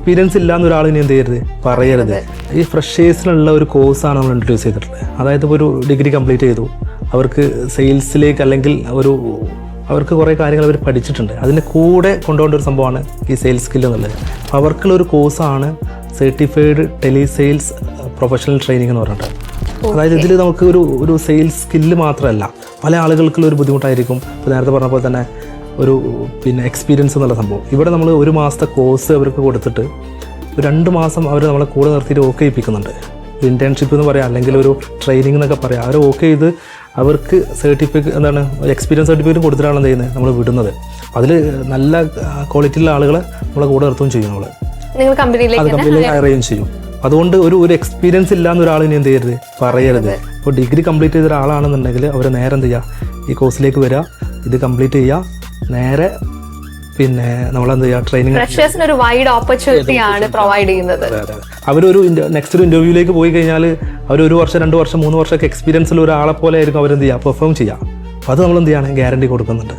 Experience ഇല്ലാന്ന് ഒരാൾ ഇനി എന്ത് ചെയ്യരുത്, പറയരുത്. ഈ ഫ്രഷേഴ്സിനുള്ള ഒരു കോഴ്സാണ് നമ്മൾ ഇൻട്രൊഡ്യൂസ് ചെയ്തിട്ടുള്ളത്. അതായത് ഇപ്പോൾ ഒരു ഡിഗ്രി കംപ്ലീറ്റ് ചെയ്തു, അവർക്ക് സെയിൽസിലേക്ക് അല്ലെങ്കിൽ അവർക്ക് കുറേ കാര്യങ്ങൾ അവർ പഠിച്ചിട്ടുണ്ട്, അതിൻ്റെ കൂടെ കൊണ്ടുപോകേണ്ട ഒരു സംഭവമാണ് ഈ സെയിൽസ് സ്കിൽ എന്നുള്ളത്. അവർക്കുള്ള ഒരു കോഴ്സാണ് certified tele sales professional training എന്ന് പറഞ്ഞിട്ട്. അതായത് ഇതിൽ നമുക്ക് ഒരു സെയിൽസ് സ്കില്ല് മാത്രമല്ല, പല ആളുകൾക്കുള്ള ഒരു ബുദ്ധിമുട്ടായിരിക്കും. ഇപ്പോൾ നേരത്തെ പറഞ്ഞ പോലെ തന്നെ ഒരു എക്സ്പീരിയൻസ് എന്നുള്ള സംഭവം. ഇവിടെ നമ്മൾ 1 മാസത്തെ കോഴ്സ് അവർക്ക് കൊടുത്തിട്ട് 2 മാസം അവർ നമ്മളെ കൂടെ നിർത്തിയിട്ട് ഓക്കെ ചെയ്യിപ്പിക്കുന്നുണ്ട്. ഇൻറ്റേൺഷിപ്പ് എന്ന് പറയാം, അല്ലെങ്കിൽ ഒരു ട്രെയിനിങ് എന്നൊക്കെ പറയാം. അവർ ഓക്കെ ചെയ്ത് അവർക്ക് എക്സ്പീരിയൻസ് സർട്ടിഫിക്കറ്റ് കൊടുത്തിട്ടാണ് എന്ത് ചെയ്യുന്നത്, നമ്മൾ വിടുന്നത്. അതിൽ നല്ല ക്വാളിറ്റിയുള്ള ആളുകളെ നമ്മളെ കൂടെ നിർത്തുകയും ചെയ്യും. നമ്മൾ അത് കമ്പനിയിലേക്ക് ഹയർ ചെയ്യുകയും ചെയ്യും. അതുകൊണ്ട് ഒരു എക്സ്പീരിയൻസ് ഇല്ലാന്ന് ഒരാൾ ഇനി എന്ത് ചെയ്യരുത്, പറയരുത്. ഇപ്പോൾ ഡിഗ്രി കംപ്ലീറ്റ് ചെയ്ത ഒരാളാണെന്നുണ്ടെങ്കിൽ അവർ നേരെ എന്ത് ചെയ്യുക, ഈ കോഴ്സിലേക്ക് വരിക, ഇത് കംപ്ലീറ്റ് ചെയ്യുക, നേരെ പിന്നെ നമ്മളെന്ത് ചെയ്യുക, ട്രെയിനിങ്. ഫ്രഷേഴ്സിന് ഒരു വൈഡ് ഓപ്പർച്യൂണിറ്റി ആണ് പ്രൊവൈഡ് ചെയ്യുന്നത്. അവരൊരു നെക്സ്റ്റ് ഒരു ഇന്റർവ്യൂവിലേക്ക് പോയി കഴിഞ്ഞാൽ അവർ 1 വർഷം 2 വർഷം 3 വർഷമൊക്കെ എക്സ്പീരിയൻസിൽ ഒരാളെ പോലെ ആയിരിക്കും അവരെന്ത് ചെയ്യുക, പെർഫോം ചെയ്യുക. അപ്പോൾ അത് നമ്മൾ എന്ത് ചെയ്യാണ്, ഗ്യാരണ്ടി കൊടുക്കുന്നുണ്ട്.